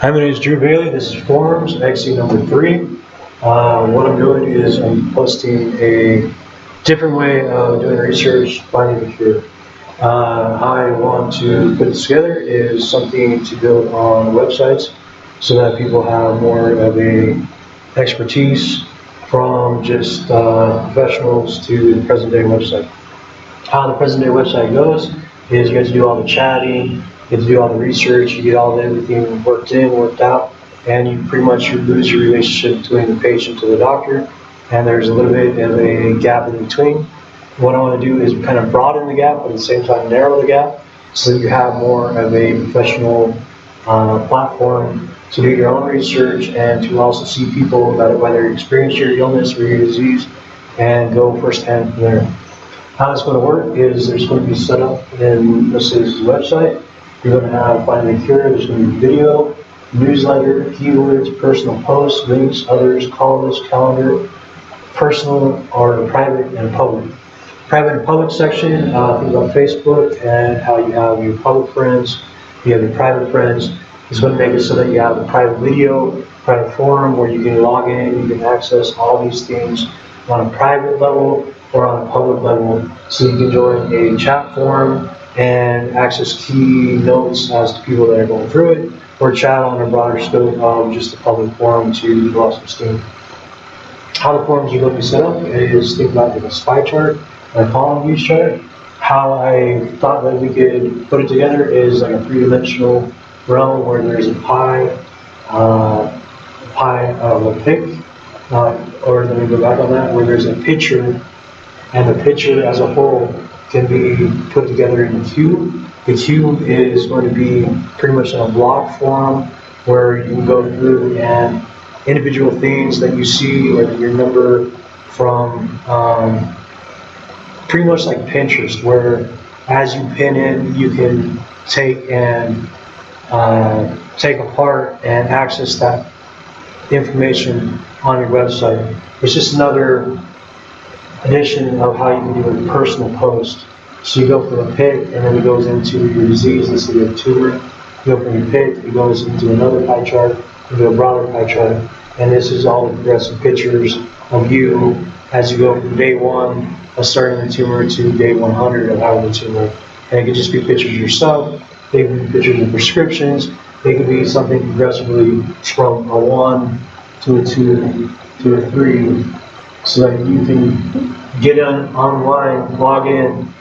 Hi, my name is Drew Bailey. This is Forums, XE number 3. What I'm doing is I'm posting a different way of doing research, finding the cure. How I want to put this together is something to build on websites so that people have more of a expertise from just professionals to the present day website. How the present day website goes is you get to do all the chatting, you get to do all the research, you get all everything worked in, worked out, and you pretty much lose your relationship between the patient to the doctor, and there's a little bit of a gap in between. What I want to do is kind of broaden the gap, but at the same time narrow the gap, so that you have more of a professional platform to do your own research and to also see people that whether experience your illness or your disease and go firsthand from there. How it's going to work is there's going to be set up in this is website. You're going to have Find the Cure. There's going to be video, newsletter, keywords, personal posts, links, others, call list, calendar, personal or private and public. Private and public section, things about Facebook and how you have your public friends, you have your private friends. It's going to make it so that you have a private video, private forum where you can log in, you can access all these things on a private level or on a public level, so you can join a chat forum and access key notes as to people that are going through it, or chat on a broader scope of just a public forum to draw some steam. How the forums are going to be set up is think about like a spy chart, a column view chart. How I thought that we could put it together is like a three-dimensional realm where there's a pie of a pic, or let me go back on that, where there's a picture, and the picture as a whole can be put together in a cube. The cube is going to be pretty much in a block form where you can go through and individual things that you see or that you remember from pretty much like Pinterest, where as you pin in, you can take apart and access that information on your website. It's just another addition of how you can do a personal post. So you go from a pic and then it goes into your disease instead of a tumor. You go from your pic, it goes into another pie chart, into a broader pie chart. And this is all the progressive pictures of you as you go from day 1 of starting the tumor to day 100 of having the tumor. And it could just be pictures of yourself, they can be pictures of prescriptions, they could be something progressively from a 1 to a 2 to a 3, so that you can get online, log in,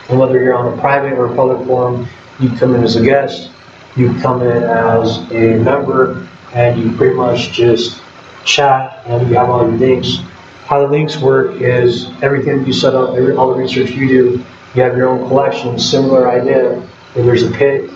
and whether you're on a private or public forum, you come in as a guest, you come in as a member, and you pretty much just chat and you have all your links. How the links work is everything you set up, all the research you do, you have your own collection, similar idea, where there's a pic,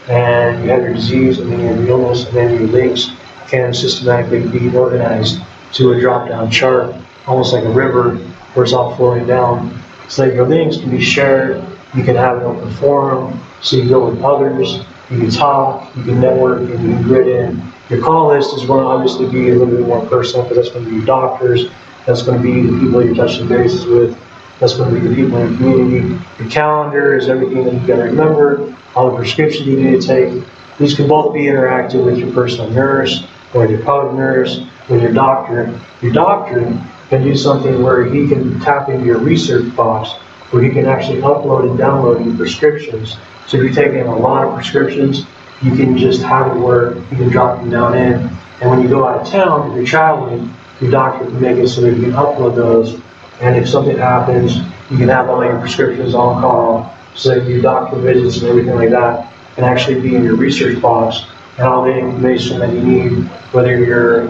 and you have your disease, and then you have your illness, and then your links can systematically be organized to a drop-down chart, almost like a river where it's all flowing down, so that your links can be shared. You can have an open forum, so you go with others, you can talk, you can network, and you can grid in. Your call list is going to obviously be a little bit more personal, because that's going to be your doctors, that's going to be the people you're touching bases with, that's going to be the people in your community. Your calendar is everything that you got to remember, all the prescriptions you need to take. These can both be interactive with your personal nurse, or your public nurse, with your doctor. Your doctor can do something where he can tap into your research box, where he can actually upload and download your prescriptions. So if you're taking a lot of prescriptions, you can just have it where you can drop them down in. And when you go out of town, if you're traveling, your doctor can make it so that you can upload those. And if something happens, you can have all your prescriptions on call, so that your doctor visits and everything like that can actually be in your research box, and all the information that you need, whether you're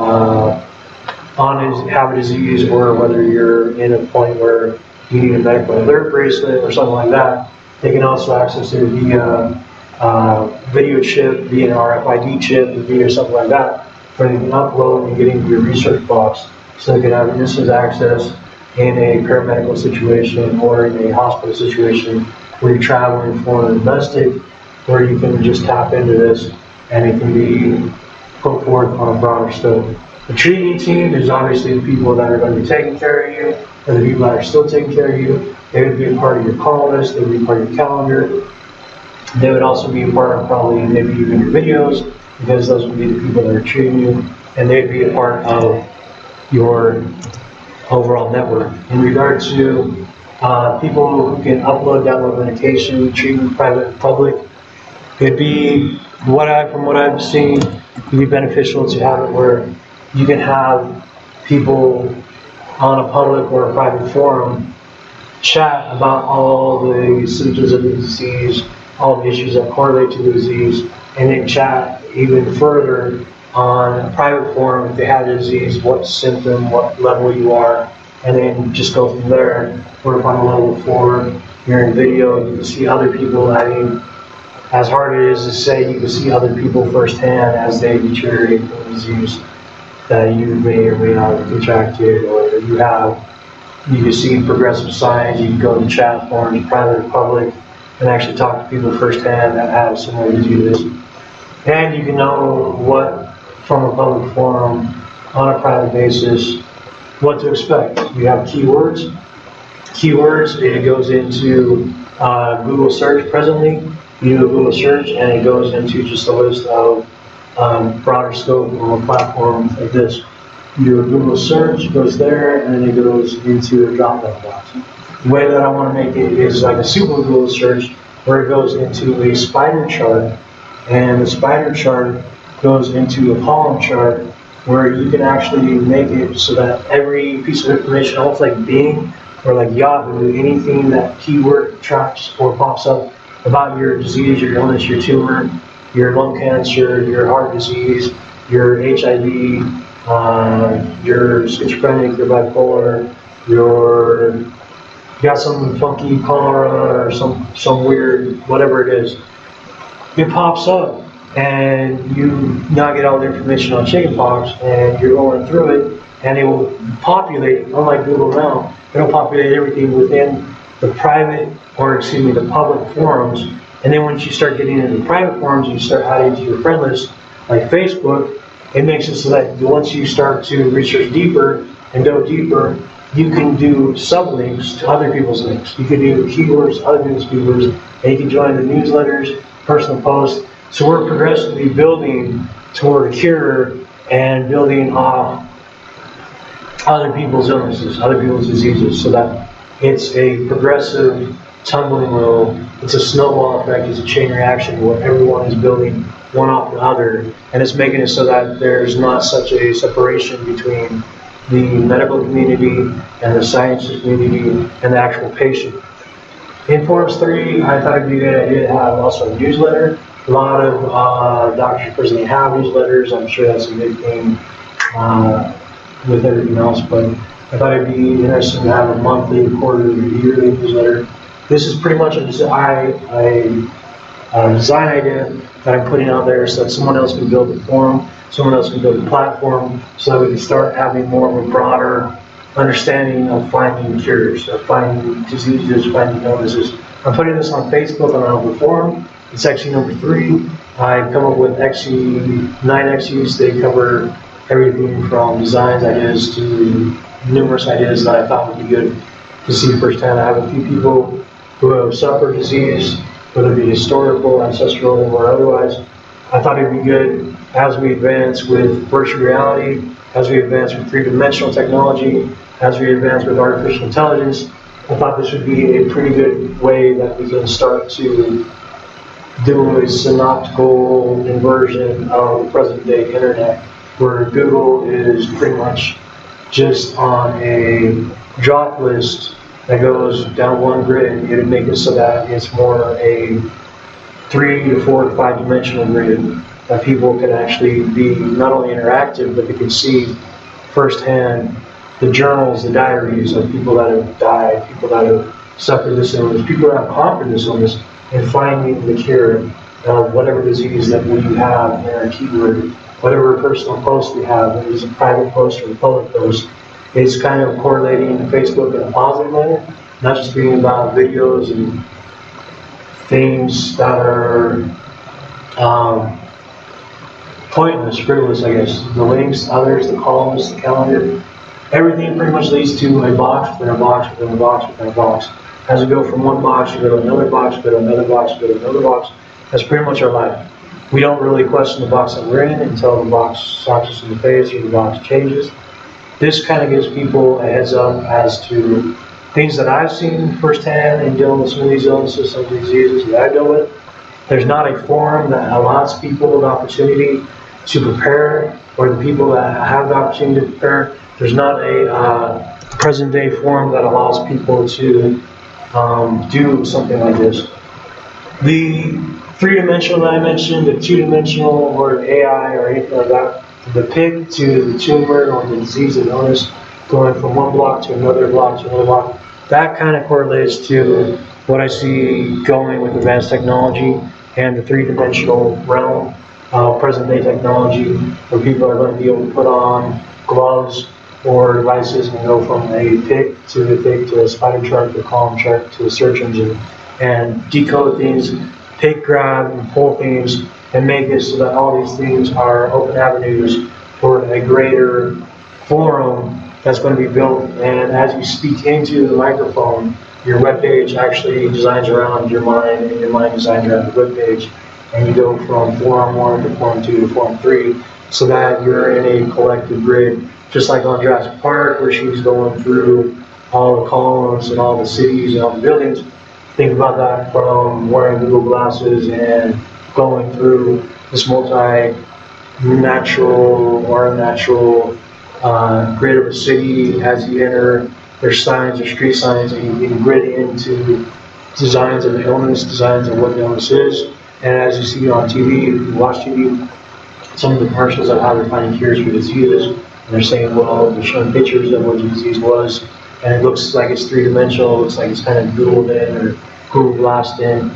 have a disease or whether you're in a point where you need a medical alert bracelet or something like that. They can also access it via video chip, via an RFID chip, via something like that, where they can upload and get into your research box, so they can have instant access in a paramedical situation or in a hospital situation where you're traveling for domestic, where you can just tap into this and it can be put forth on a broader scope. The treating team is obviously the people that are going to be taking care of you, or the people that are still taking care of you. They would be a part of your call list, they would be part of your calendar. They would also be a part of probably maybe even your videos, because those would be the people that are treating you, and they'd be a part of your overall network. In regard to people who can upload, download medication, treatment, private and public, it'd be, from what I've seen, it'd be beneficial to have it where you can have people on a public or a private forum chat about all the symptoms of the disease, all the issues that correlate to the disease, and then chat even further on a private forum if they have the disease, what symptom, what level you are, and then just go from there. We're on level 4, you're in video, you can see other people. I mean, as hard it is to say, you can see other people firsthand as they deteriorate from the disease that you may or may not have contracted, or you can see progressive signs. You can go to chat forums, private or public, and actually talk to people firsthand that have similar diseases. And you can know what, from a public forum, on a private basis, what to expect. You have keywords. It goes into Google search presently. You do a Google search and it goes into just a list of broader scope on a platform like this. You do a Google search, it goes there, and then it goes into a drop-down box. The way that I want to make it is like a super Google search, where it goes into a spider chart, and the spider chart goes into a column chart, where you can actually make it so that every piece of information, almost like Bing or like Yahoo, anything that keyword tracks or pops up about your disease, your illness, your tumor, your lung cancer, your heart disease, your HIV, your schizophrenic, your bipolar, you got some funky cholera or some weird, whatever it is, it pops up, and you now get all the information on chickenpox, and you're going through it, and it will populate, unlike Google now, it'll populate everything within the the public forums. And then once you start getting into the private forums, you start adding to your friend list, like Facebook. It makes it so that once you start to research deeper and go deeper, you can do sublinks to other people's links. You can do keywords, other people's keywords, and you can join the newsletters, personal posts. So we're progressively building toward a cure and building off other people's illnesses, other people's diseases, so that it's a progressive tumbling wheel. It's a snowball effect. It's a chain reaction where everyone is building one off the other, and it's making it so that there's not such a separation between the medical community and the science community and the actual patient. In Forums 3, I thought it'd be a good idea to have also a newsletter. A lot of doctors presently have newsletters. I'm sure that's a big thing with everything else, but I thought it'd be interesting to have a monthly, quarterly, yearly newsletter. This is pretty much a design idea that I'm putting out there so that someone else can build a forum, someone else can build a platform, so that we can start having more of a broader understanding of finding cures, of finding diseases, finding illnesses. I'm putting this on Facebook on our forum. It's XE number 3. I've come up with 9 XEs. They cover everything from designs ideas to numerous ideas that I thought would be good to see firsthand. I have a few people who have suffered disease, whether it be historical, ancestral, or otherwise. I thought it'd be good as we advance with virtual reality, as we advance with 3-dimensional technology, as we advance with artificial intelligence. I thought this would be a pretty good way that we can start to do a synoptical inversion of the present day internet, where Google is pretty much just on a drop list that goes down one grid. It would make it so that it's more a 3 to 4 to 5 dimensional grid that people can actually be not only interactive, but they can see firsthand the journals, the diaries of people that have died, people that have suffered this illness, people that have conquered this illness, and finding the cure of whatever disease that we have in our keyword, whatever personal post we have, whether it's a private post or a public post. It's kind of correlating to Facebook in a positive manner, not just being about videos and things that are pointless, frivolous, I guess. The links, others, the columns, the calendar, everything pretty much leads to a box within a box within a box within a box. As we go from one box, we go to another box, we go to another box, we go to another box. That's pretty much our life. We don't really question the box that we're in until the box slaps us in the face or the box changes. This kind of gives people a heads up as to things that I've seen firsthand in dealing with some of these illnesses, some of these diseases that I deal with. There's not a forum that allows people the opportunity to prepare, or the people that have the opportunity to prepare. There's not a present day forum that allows people to do something like this. The three-dimensional that I mentioned, the two-dimensional or AI or anything like that, the pig to the tumor or the disease of illness, going from one block to another block to another block, that kind of correlates to what I see going with advanced technology and the three-dimensional realm, present-day technology, where people are going to be able to put on gloves or devices and go from a pig to a spider chart to a column chart to a search engine and decode things, pick, grab, and pull things, and make it so that all these things are open avenues for a greater forum that's going to be built. And as you speak into the microphone, your webpage actually designs around your mind, and your mind designs around the webpage. And you go from forum 1 to forum 2 to forum 3, so that you're in a collective grid, just like on Jurassic Park, where she's going through all the columns and all the cities and all the buildings. Think about that from wearing Google glasses and going through this multi-natural or unnatural grid of a city. As you enter, there's signs, there's street signs, and you can grid into designs of the illness, designs of what the illness is. And as you see on TV, if you watch TV, some of the commercials of how they're finding cures for diseases, and they're saying, well, they're showing pictures of what the disease was, and it looks like it's three-dimensional, it looks like it's kind of Googled in or Google Blast in.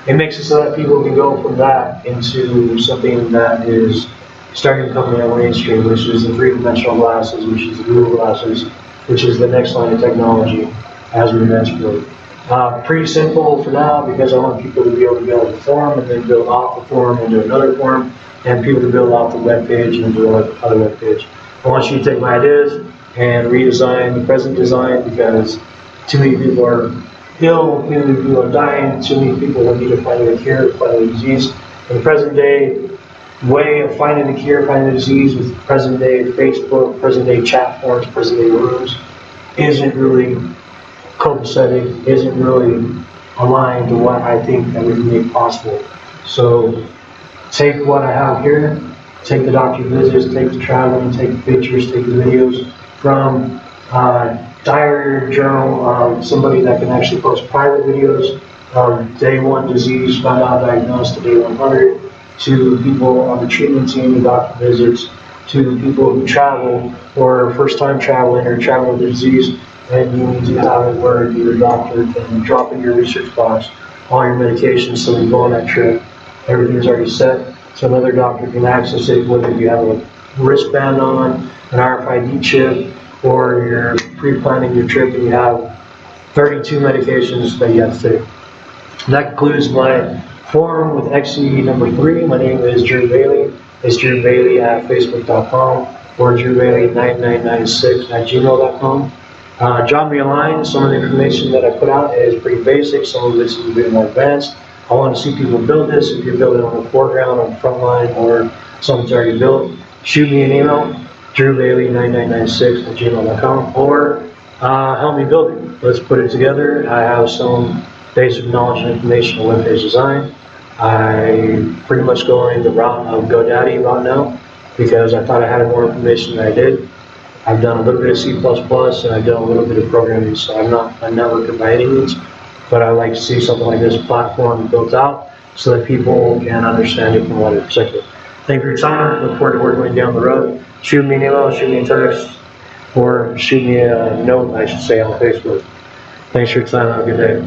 It makes it so that people can go from that into something that is starting to come in mainstream, which is the three-dimensional glasses, which is the Google glasses, which is the next line of technology as we mentioned. Pretty simple for now, because I want people to be able to build a forum and then build off the forum into another forum, and people to build off the web page and do another web page. I want you to take my ideas and redesign the present design, because too many people are ill, too many people are dying, too many people will need to find a cure, find a disease. In the present day way of finding the cure, finding the disease with present day Facebook, present day chat forums, present day rooms, isn't really copacetic, isn't really aligned to what I think that we can make possible. So take what I have here, take the doctor visits, take the traveling, take the pictures, take the videos from diary journal, somebody that can actually post private videos of day 1 disease, found out, diagnosed to day 100, to people on the treatment team, the doctor visits, to people who travel or first time traveling or travel with the disease, and you need to have it where your doctor can drop in your research box all your medications. So when you go on that trip, everything's already set, so another doctor can access it, whether you have a wristband on, an RFID chip, or you're pre-planning your trip and you have 32 medications that you have to take. And that concludes my forum with XE number 3. My name is Drew Bailey. It's Drew Bailey at Facebook.com or drewbailey9996@gmail.com. Drop me a line. Some of the information that I put out is pretty basic. Some of it's a bit more advanced. I want to see people build this. If you're building on the foreground, on the front line, or something's already built, shoot me an email, drewbailey9996@gmail.com, or help me build it. Let's put it together. I have some basic knowledge and information on web page design. I pretty much going the route of GoDaddy right now, because I thought I had more information than I did. I've done a little bit of C++, and I've done a little bit of programming, so I'm not a networker by any means, but I like to see something like this platform built out so that people can understand it from one perspective. Thank you for your time. Look forward to working with you down the road. Shoot me an email, shoot me a text, or shoot me a note, I should say, on Facebook. Thanks for your time. Have a good day.